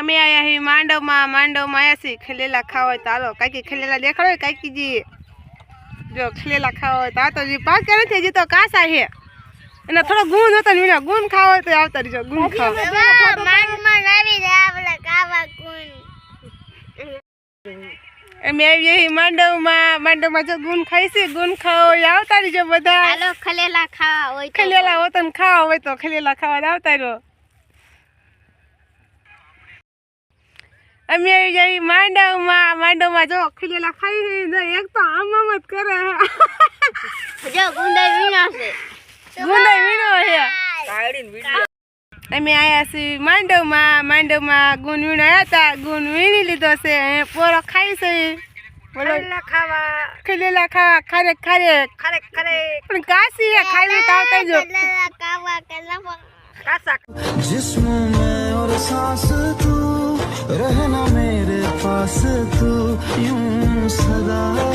અમે આયા હી માંડવમાં આયા છીએ ખલેલા ખાવા હોય તો હાલો કાકી ખલેલા દેખાડો કાકીજી જો ખલેલા ખાવા હોય તો આ તો પાક નથી હજી તો કાસા છે અને થોડો ગુણ હતો ને ગુણ ખાવા હોય તો આવતા રહીજો ગુણ અમે આવીએ હી માંડવમાં જો ગુણ ખાઈશી ગુણ ખાવા હોય આવતા રહીજો બધા હાલો ખલેલા ખાવા હોય ખલેલા હોતન ખાવા હોય તો ખલેલા ખાવા આવતા રહ્યો અમે આવી જઈ માંડવમાં જો ખલેલા ખાઈ એક તો આમ જ કરે જો ગુંડાઈ વીણો છે અમે આયા છીએ માંડવમાં ગુણ વીણાયા હતા ગુણ વીણી લીધો છે પોરો ખાઈ છે ખલેલા ખાવા ખારે પણ કાશી ખાઈ તો આવતા જો जिस्म में और सांस तू रहना मेरे पास तू यूं सदा